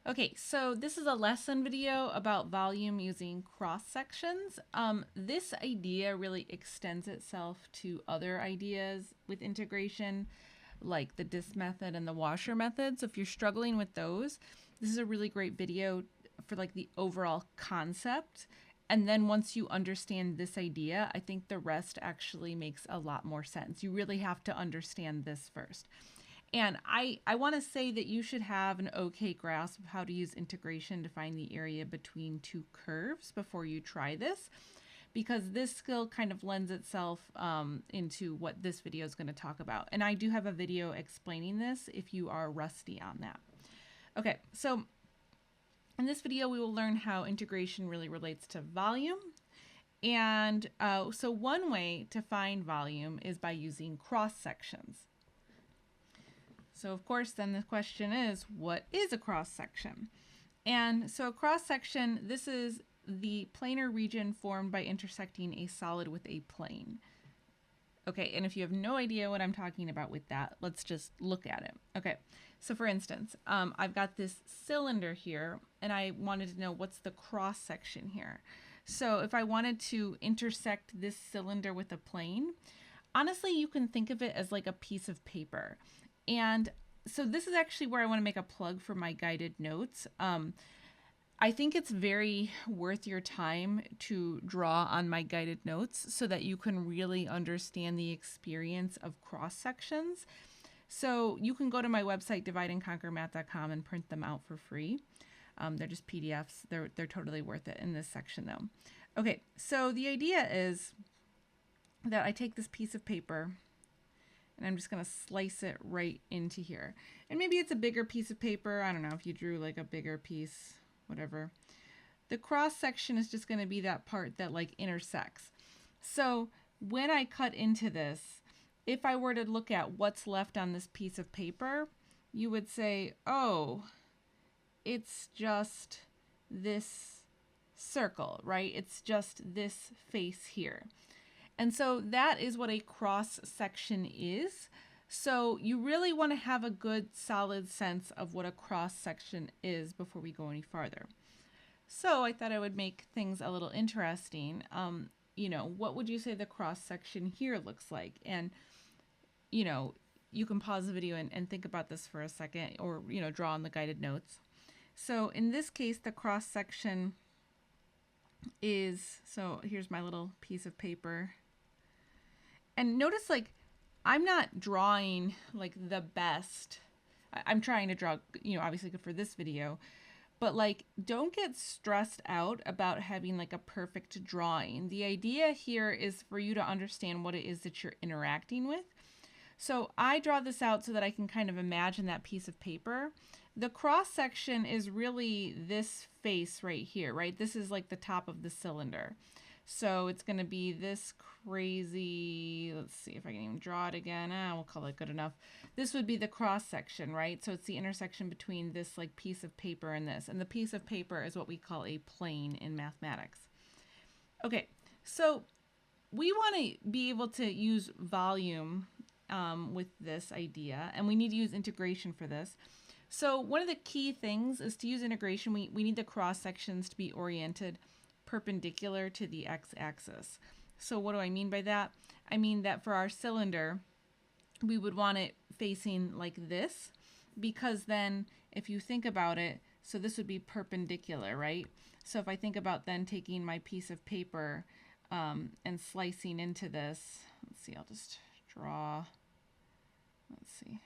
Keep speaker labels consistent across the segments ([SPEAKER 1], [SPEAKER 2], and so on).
[SPEAKER 1] Okay, so this is a lesson video about volume using cross sections. This idea really extends itself to other ideas with integration, like the disk method and the washer method. So if you're struggling with those, this is a really great video for like the overall concept. And then once you understand this idea, I think the rest actually makes a lot more sense. You really have to understand this first. And I want to say that you should have an okay grasp of how to use integration to find the area between two curves before you try this, because this skill kind of lends itself into what this video is going to talk about. And I do have a video explaining this if you are rusty on that. Okay, so in this video, we will learn how integration really relates to volume. And so one way to find volume is by using cross sections. So of course, then the question is, what is a cross section? And so a cross section, this is the planar region formed by intersecting a solid with a plane. Okay, and if you have no idea what I'm talking about with that, let's just look at it. Okay, so for instance, I've got this cylinder here, and I wanted to know what's the cross section here. So if I wanted to intersect this cylinder with a plane, honestly, you can think of it as like a piece of paper. And so this is actually where I want to make a plug for my guided notes. I think it's very worth your time to draw on my guided notes so that you can really understand the experience of cross sections. So you can go to my website, divideandconquermath.com, and print them out for free. They're just PDFs. They're totally worth it in this section though. Okay, so the idea is that I take this piece of paper and I'm just going to slice it right into here. And maybe it's a bigger piece of paper. I don't know if you drew like a bigger piece, whatever. The cross section is just going to be that part that like intersects. So when I cut into this, if I were to look at what's left on this piece of paper, you would say, oh, it's just this circle, right? It's just this face here. And so that is what a cross section is. So you really want to have a good solid sense of what a cross section is before we go any farther. So I thought I would make things a little interesting. What would you say the cross section here looks like? And, you can pause the video and think about this for a second, or, draw on the guided notes. So in this case, the cross section is, so here's my little piece of paper. And notice, like, I'm not drawing like the best. I'm trying to draw, obviously good for this video, but like, don't get stressed out about having like a perfect drawing. The idea here is for you to understand what it is that you're interacting with. So I draw this out so that I can kind of imagine that piece of paper. The cross section is really this face right here, right? This is like the top of the cylinder. So it's going to be this crazy, let's see if I can even draw it again. We'll call it good enough. This would be the cross section, right? So it's the intersection between this like piece of paper and this. And the piece of paper is what we call a plane in mathematics. Okay, so we want to be able to use volume with this idea, and we need to use integration for this. So one of the key things is to use integration. We need the cross sections to be oriented perpendicular to the x-axis. So what do I mean by that? I mean that for our cylinder, we would want it facing like this, because then if you think about it, so this would be perpendicular, right? So if I think about then taking my piece of paper and slicing into this, let's see, I'll just draw, let's see,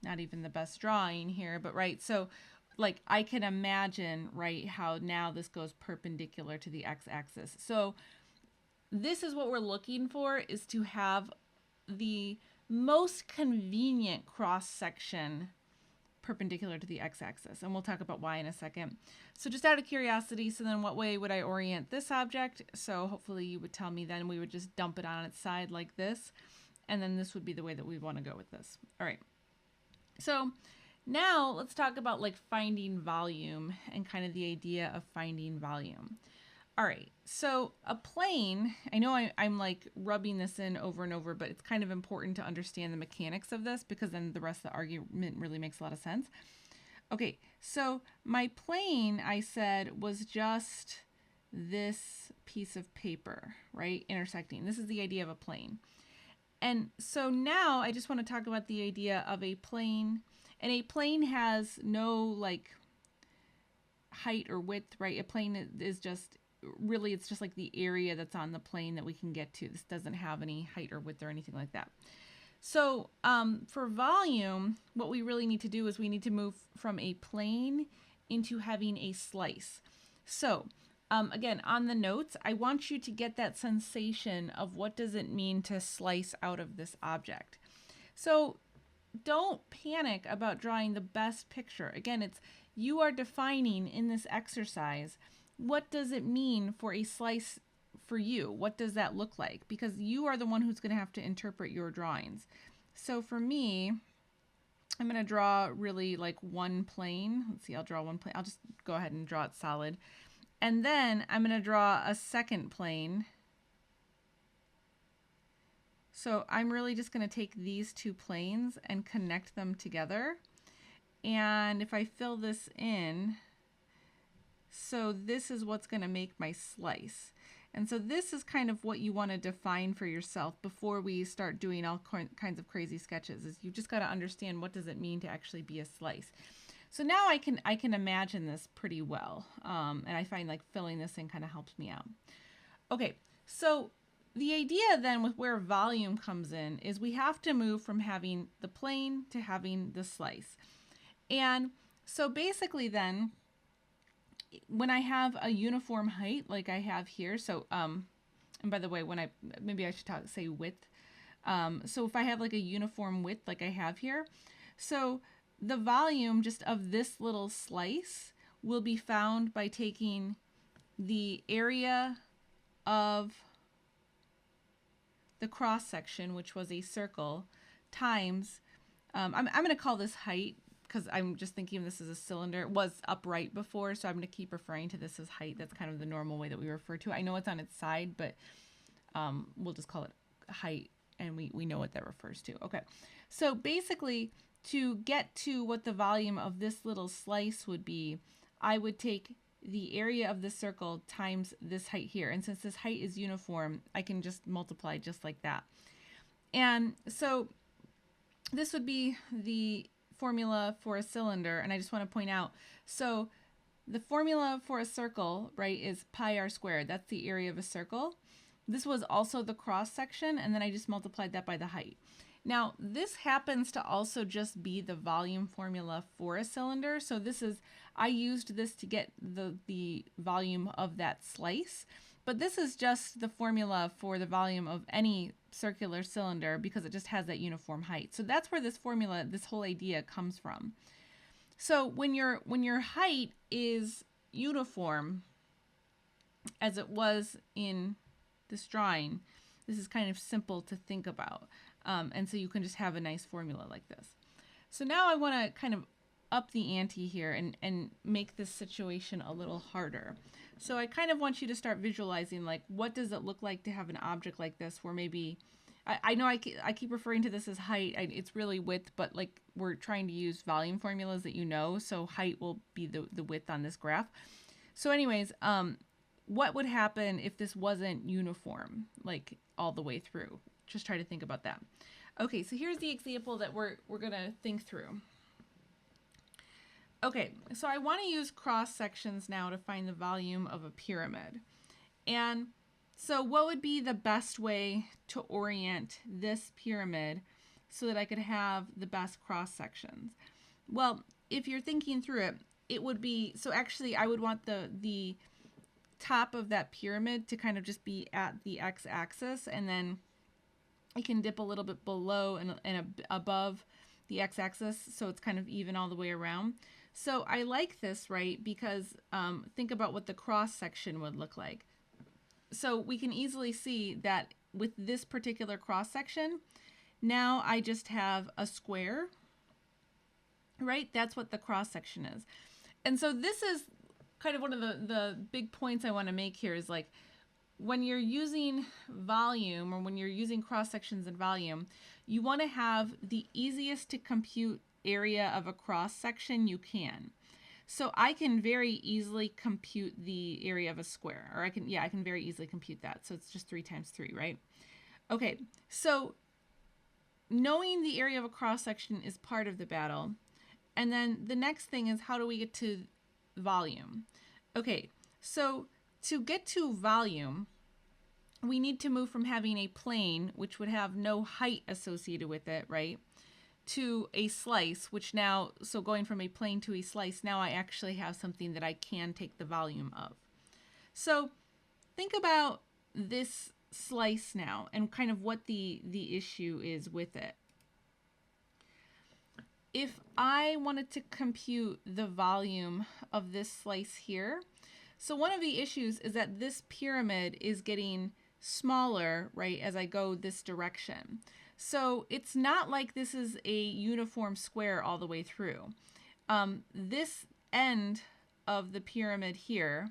[SPEAKER 1] not even the best drawing here, but right, so like I can imagine, right, how now this goes perpendicular to the x-axis. So this is what we're looking for, is to have the most convenient cross section perpendicular to the x-axis. And we'll talk about why in a second. So just out of curiosity, so then what way would I orient this object? So hopefully you would tell me then we would just dump it on its side like this. And then this would be the way that we want to go with this. All right. So now let's talk about like finding volume and kind of the idea of finding volume. All right, so a plane, I know I'm like rubbing this in over and over, but it's kind of important to understand the mechanics of this, because then the rest of the argument really makes a lot of sense. Okay, so my plane, I said, was just this piece of paper, right? Intersecting. This is the idea of a plane. And so now I just want to talk about the idea of a plane. And a plane has no like height or width, right? A plane is just really, it's just like the area that's on the plane that we can get to. This doesn't have any height or width or anything like that. So for volume, what we really need to do is we need to move from a plane into having a slice. So again, on the notes, I want you to get that sensation of what does it mean to slice out of this object. So don't panic about drawing the best picture. Again, it's you are defining in this exercise, what does it mean for a slice for you? What does that look like? Because you are the one who's going to have to interpret your drawings. So for me, I'm going to draw really like one plane. Let's see, I'll draw one plane. I'll just go ahead and draw it solid. And then I'm going to draw a second plane. So I'm really just going to take these two planes and connect them together. And if I fill this in, so this is what's going to make my slice. And so this is kind of what you want to define for yourself before we start doing all kinds of crazy sketches. Is you just got to understand what does it mean to actually be a slice. So now I can imagine this pretty well. And I find like filling this in kind of helps me out. Okay, so the idea then with where volume comes in is we have to move from having the plane to having the slice. And so basically then, when I have a uniform height like I have here, so and by the way, when maybe I should say width. So if I have like a uniform width like I have here, so the volume just of this little slice will be found by taking the area of the cross section, which was a circle, times I'm going to call this height because I'm just thinking of this as a cylinder. It was upright before, so I'm going to keep referring to this as height. That's kind of the normal way that we refer to it. I know it's on its side, but we'll just call it height, and we know what that refers to. Okay, so basically, to get to what the volume of this little slice would be, I would take the area of the circle times this height here. And since this height is uniform, I can just multiply just like that. And so this would be the formula for a cylinder. And I just want to point out, so the formula for a circle, right, is pi r squared. That's the area of a circle. This was also the cross section, and then I just multiplied that by the height. Now, this happens to also just be the volume formula for a cylinder. So this is, I used this to get the volume of that slice, but this is just the formula for the volume of any circular cylinder because it just has that uniform height. So that's where this formula, this whole idea comes from. So when your height is uniform, as it was in this drawing, this is kind of simple to think about. And so you can just have a nice formula like this. So now I want to kind of up the ante here and make this situation a little harder. So I kind of want you to start visualizing, like, what does it look like to have an object like this where maybe, I know I keep referring to this as height. It's really width, but like we're trying to use volume formulas that you know, so height will be the width on this graph. So anyways, what would happen if this wasn't uniform, like all the way through? Just try to think about that. Okay, so here's the example that we're gonna think through. Okay, so I want to use cross sections now to find the volume of a pyramid. And so what would be the best way to orient this pyramid so that I could have the best cross sections? Well, if you're thinking through it, it would be, so actually I would want the top of that pyramid to kind of just be at the x-axis, and then it can dip a little bit below and above the x-axis, so it's kind of even all the way around. So I like this, right, because think about what the cross section would look like. So we can easily see that with this particular cross section, now I just have a square, right? That's what the cross section is. And so this is kind of one of the big points I want to make here is, like, when you're using volume or when you're using cross sections and volume, you want to have the easiest to compute area of a cross section, you can. So I can very easily compute the area of a square, or I can very easily compute that. So it's just 3 times 3, right? Okay, so knowing the area of a cross section is part of the battle. And then the next thing is, how do we get to volume? Okay, so to get to volume, we need to move from having a plane, which would have no height associated with it, right, to a slice, which now, so going from a plane to a slice, now I actually have something that I can take the volume of. So think about this slice now and kind of what the issue is with it. If I wanted to compute the volume of this slice here, so one of the issues is that this pyramid is getting smaller, right, as I go this direction. So it's not like this is a uniform square all the way through. This end of the pyramid here,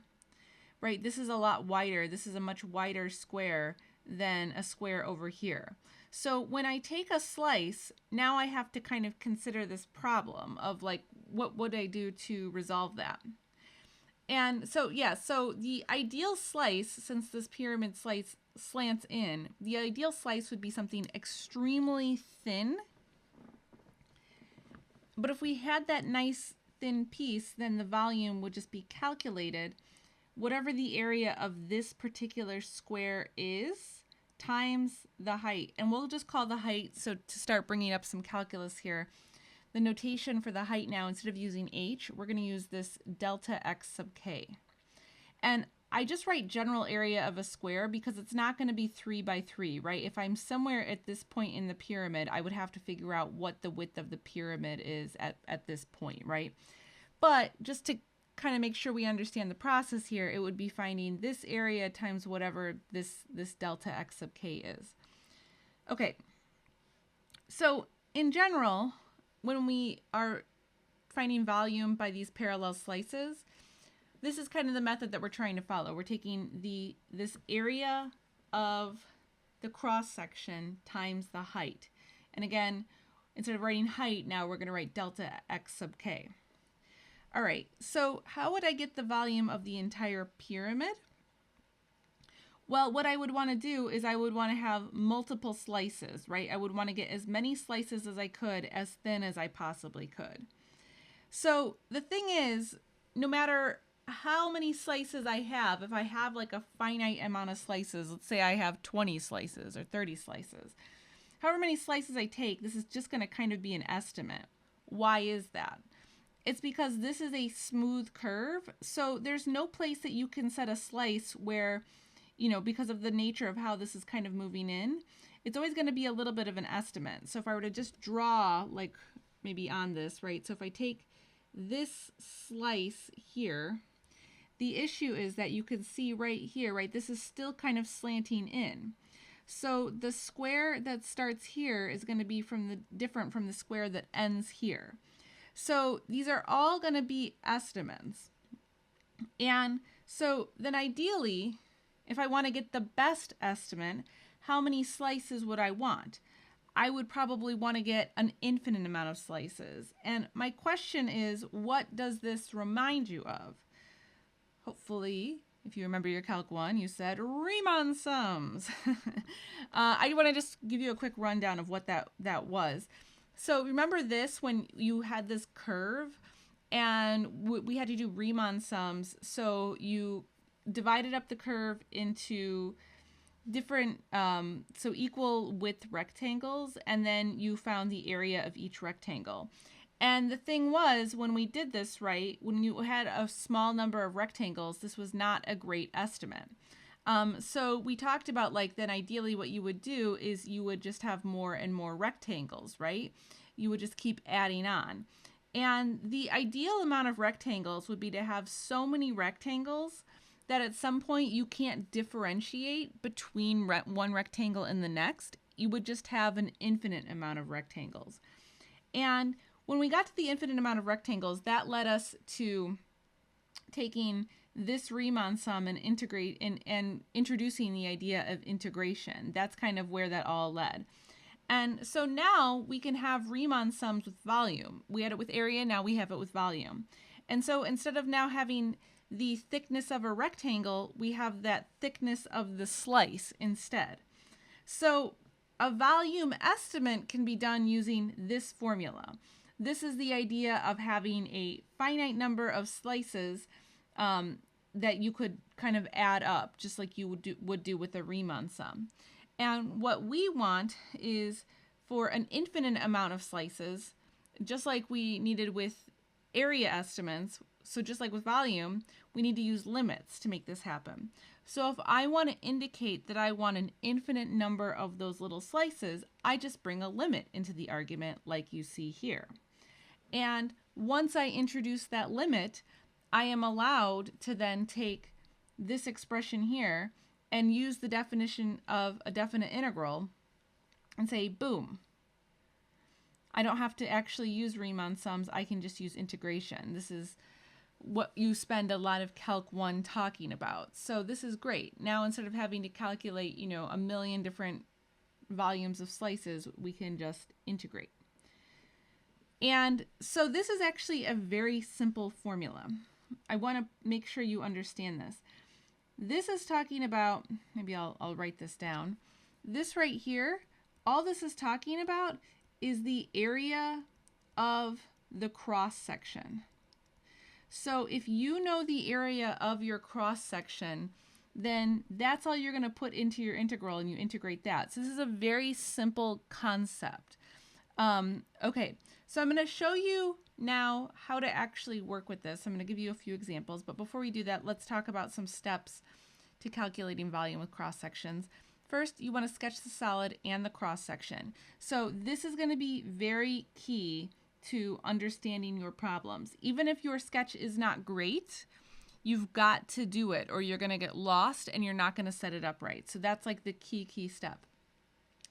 [SPEAKER 1] right, this is a lot wider. This is a much wider square than a square over here. So when I take a slice, now I have to kind of consider this problem of like, what would I do to resolve that? And so, yeah, so the ideal slice, since this pyramid slice slants in, the ideal slice would be something extremely thin. But if we had that nice thin piece, then the volume would just be calculated, whatever the area of this particular square is, times the height. And we'll just call the height, so to start bringing up some calculus here, the notation for the height now, instead of using h, we're going to use this delta x sub k. And I just write general area of a square because it's not going to be 3 by 3, right? If I'm somewhere at this point in the pyramid, I would have to figure out what the width of the pyramid is at this point, right? But just to kind of make sure we understand the process here, it would be finding this area times whatever this delta x sub k is. Okay, so in general, when we are finding volume by these parallel slices, this is kind of the method that we're trying to follow. We're taking this area of the cross section times the height. And again, instead of writing height, now we're going to write delta x sub k. All right, so how would I get the volume of the entire pyramid? Well, what I would want to do is I would want to have multiple slices, right? I would want to get as many slices as I could, as thin as I possibly could. So the thing is, no matter how many slices I have, if I have like a finite amount of slices, let's say I have 20 slices or 30 slices, however many slices I take, this is just going to kind of be an estimate. Why is that? It's because this is a smooth curve, so there's no place that you can set a slice where, you know, because of the nature of how this is kind of moving in, it's always going to be a little bit of an estimate. So if I were to just draw, like maybe on this, right? So if I take this slice here, the issue is that you can see right here, right? This is still kind of slanting in. So the square that starts here is going to be different from the square that ends here. So these are all going to be estimates. And so then ideally, if I want to get the best estimate, how many slices would I want? I would probably want to get an infinite amount of slices. And my question is, what does this remind you of? Hopefully, if you remember your Calc 1, you said Riemann sums. I want to just give you a quick rundown of what that was. So remember this, when you had this curve and we had to do Riemann sums. So you divided up the curve into different, so equal width rectangles, and then you found the area of each rectangle. And the thing was, when we did this, right, when you had a small number of rectangles, this was not a great estimate. So we talked about, like, then ideally what you would do is you would just have more and more rectangles, right? You would just keep adding on. And the ideal amount of rectangles would be to have so many rectangles that at some point you can't differentiate between one rectangle and the next. You would just have an infinite amount of rectangles. And when we got to the infinite amount of rectangles, that led us to taking this Riemann sum and introducing the idea of integration. That's kind of where that all led. And so now we can have Riemann sums with volume. We had it with area, now we have it with volume. And so instead of now having the thickness of a rectangle, we have that thickness of the slice instead. So a volume estimate can be done using this formula. This is the idea of having a finite number of slices that you could kind of add up, just like you would do with a Riemann sum. And what we want is for an infinite amount of slices, just like we needed with area estimates, so just like with volume, we need to use limits to make this happen. So if I want to indicate that I want an infinite number of those little slices, I just bring a limit into the argument like you see here. And once I introduce that limit, I am allowed to then take this expression here and use the definition of a definite integral and say, boom. I don't have to actually use Riemann sums. I can just use integration. This is what you spend a lot of Calc 1 talking about. So this is great. Now instead of having to calculate, a million different volumes of slices, we can just integrate. And so this is actually a very simple formula. I want to make sure you understand this. This is talking about, maybe I'll write this down. This right here, all this is talking about is the area of the cross section. So if you know the area of your cross section, then that's all you're going to put into your integral and you integrate that. So this is a very simple concept. Okay, so I'm going to show you now how to actually work with this. I'm going to give you a few examples, but before we do that, let's talk about some steps to calculating volume with cross sections. First, you want to sketch the solid and the cross section. So this is going to be very key to understanding your problems. Even if your sketch is not great, you've got to do it or you're going to get lost and you're not going to set it up right. So that's like the key step.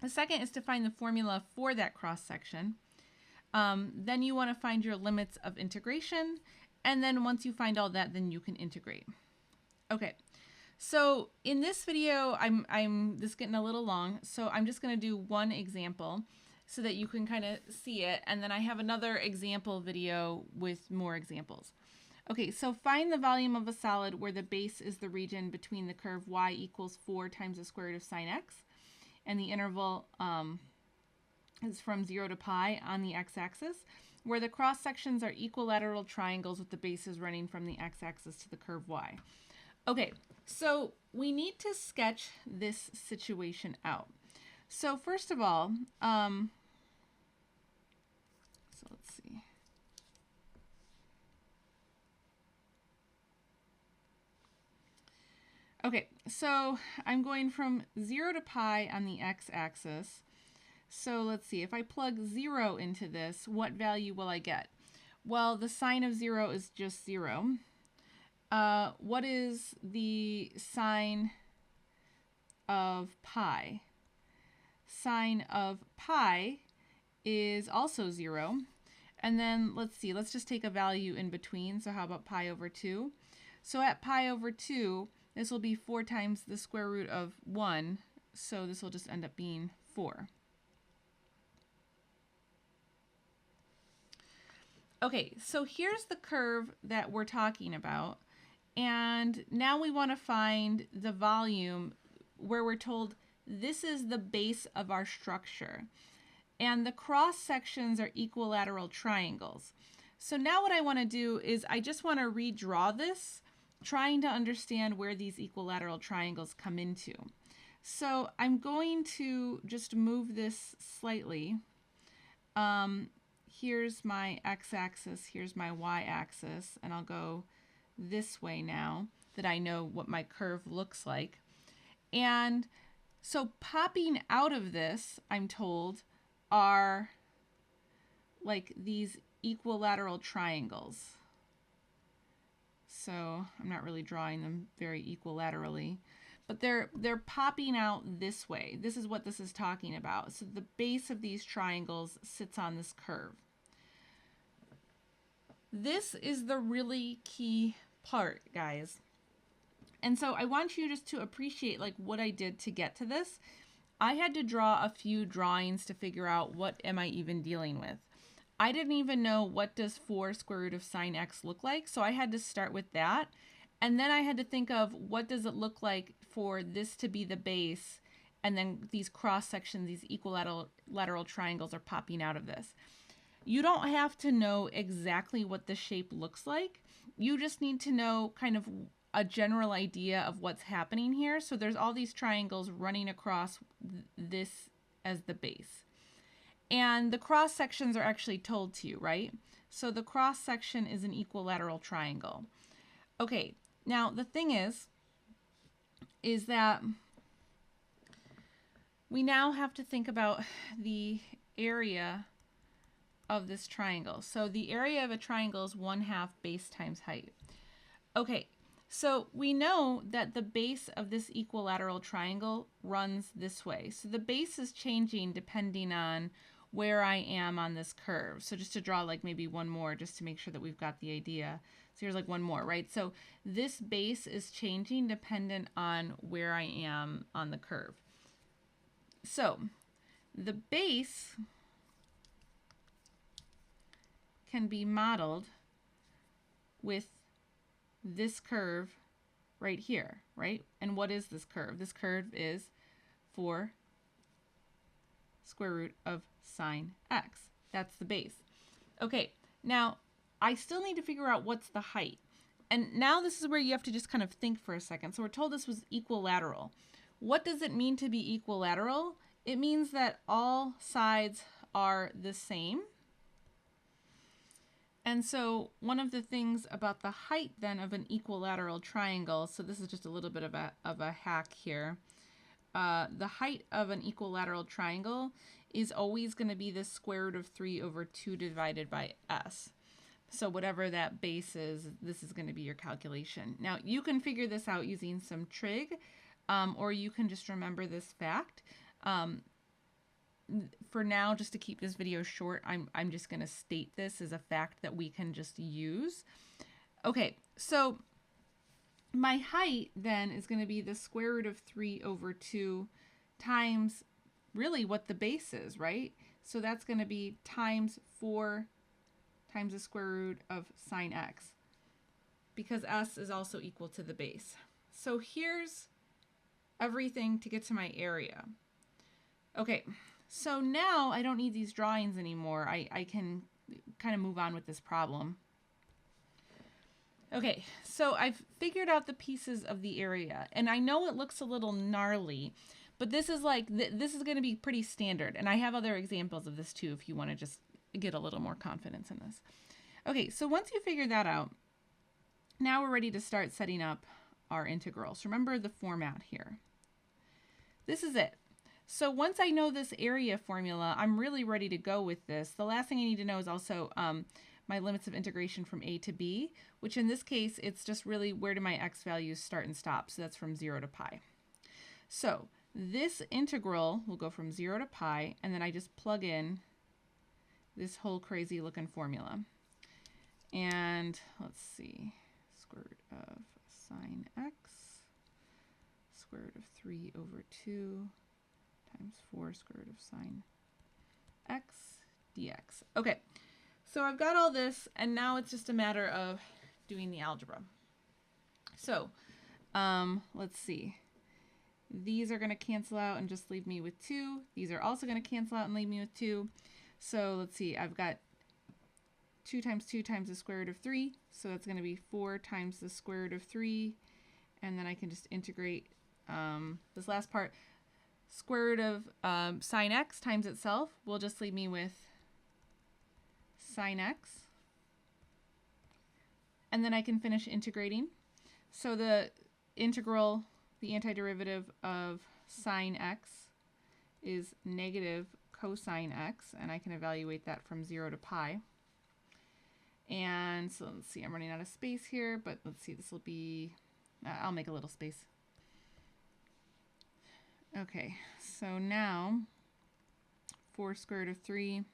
[SPEAKER 1] The second is to find the formula for that cross section. Then you want to find your limits of integration. And then once you find all that, then you can integrate. Okay. So in this video, this is getting a little long, so I'm just going to do one example so that you can kind of see it, and then I have another example video with more examples. Okay, so find the volume of a solid where the base is the region between the curve y equals 4 times the square root of sine x, and the interval is from 0 to pi on the x-axis, where the cross sections are equilateral triangles with the bases running from the x-axis to the curve y. Okay, so we need to sketch this situation out. So first of all, so let's see. Okay, so I'm going from 0 to pi on the x-axis. So let's see, if I plug 0 into this, what value will I get? Well, the sine of 0 is just 0. What is the sine of pi? Sine of pi is also 0. And then let's see, let's just take a value in between. So how about pi over 2? So at pi over 2, this will be 4 times the square root of 1. So this will just end up being 4. Okay, so here's the curve that we're talking about. And now we want to find the volume where we're told this is the base of our structure. And the cross sections are equilateral triangles. So now what I want to do is I just want to redraw this, trying to understand where these equilateral triangles come into. So I'm going to just move this slightly. Here's my x-axis, here's my y-axis, and I'll go this way now that I know what my curve looks like. And so popping out of this, I'm told, are like these equilateral triangles. So I'm not really drawing them very equilaterally, but they're popping out this way. This is what this is talking about. So the base of these triangles sits on this curve. This is the really key part, guys. And so I want you just to appreciate like what I did to get to this. I had to draw a few drawings to figure out what am I even dealing with. I didn't even know what does 4 square root of sine x look like, so I had to start with that. And then I had to think of what does it look like for this to be the base, and then these cross sections, these equilateral triangles are popping out of this. You don't have to know exactly what the shape looks like. You just need to know kind of a general idea of what's happening here. So there's all these triangles running across this as the base. And the cross sections are actually told to you, right? So the cross section is an equilateral triangle. Okay, now the thing is that we now have to think about the area of this triangle. So the area of a triangle is 1/2 base times height. Okay, so we know that the base of this equilateral triangle runs this way. So the base is changing depending on where I am on this curve. So just to draw like maybe one more just to make sure that we've got the idea. So here's like one more, right? So this base is changing dependent on where I am on the curve. So the base can be modeled with this curve right here, right? And what is this curve? This curve is 4 square root of sine x. That's the base. Okay, now I still need to figure out what's the height. And now this is where you have to just kind of think for a second. So we're told this was equilateral. What does it mean to be equilateral? It means that all sides are the same. And so one of the things about the height then of an equilateral triangle, so this is just a little bit of a hack here. The height of an equilateral triangle is always going to be the square root of 3 over 2 divided by s. So whatever that base is, this is going to be your calculation. Now you can figure this out using some trig, or you can just remember this fact. For now, just to keep this video short, I'm just going to state this as a fact that we can just use. Okay, so my height then is going to be the square root of 3 over 2 times really what the base is, right? So that's going to be times 4 times the square root of sine x, because s is also equal to the base. So here's everything to get to my area. Okay. So now I don't need these drawings anymore. I can kind of move on with this problem. Okay, so I've figured out the pieces of the area, and I know it looks a little gnarly, but this is like, this is going to be pretty standard, and I have other examples of this too if you want to just get a little more confidence in this. Okay, so once you figure that out, now we're ready to start setting up our integrals. Remember the format here. This is it. So once I know this area formula, I'm really ready to go with this. The last thing I need to know is also my limits of integration from a to b, which in this case, it's just really where do my x values start and stop. So that's from 0 to pi. So this integral will go from 0 to pi, and then I just plug in this whole crazy looking formula. And let's see, square root of sine x, square root of 3 over 2, times 4 square root of sine x dx. Okay, so I've got all this, and now it's just a matter of doing the algebra. So let's see. These are going to cancel out and just leave me with 2. These are also going to cancel out and leave me with 2. So let's see, I've got 2 times the square root of 3. So that's going to be 4 times the square root of 3. And then I can just integrate this last part. Square root of sine x times itself will just leave me with sine x. And then I can finish integrating. So the integral, the antiderivative of sine x is negative cosine x, and I can evaluate that from 0 to pi. And so let's see, I'm running out of space here, but let's see, this will be, I'll make a little space. Okay, so now 4 square root of 3.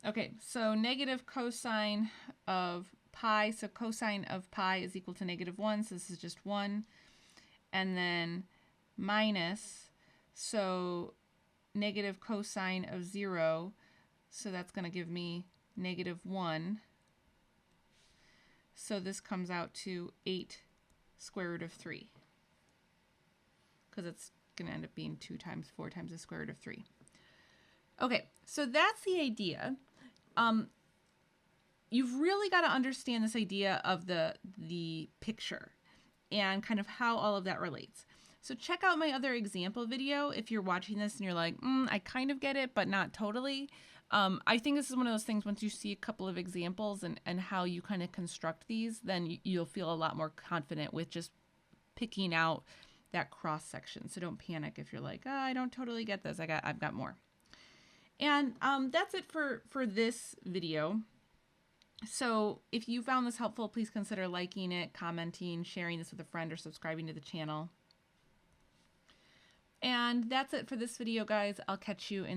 [SPEAKER 1] Okay, so negative cosine of pi, so cosine of pi is equal to -1, so this is just 1. And then minus So negative cosine of 0, so that's going to give me negative 1. So this comes out to 8 square root of 3, because it's going to end up being 2 times 4 times the square root of 3. Okay, so that's the idea. You've really got to understand this idea of the picture and kind of how all of that relates. So check out my other example video if you're watching this and you're like, I kind of get it, but not totally. I think this is one of those things, once you see a couple of examples and how you kind of construct these, then you'll feel a lot more confident with just picking out that cross section. So don't panic if you're like, I don't totally get this. I've got more. And that's it for this video. So if you found this helpful, please consider liking it, commenting, sharing this with a friend, or subscribing to the channel. And that's it for this video, guys. I'll catch you in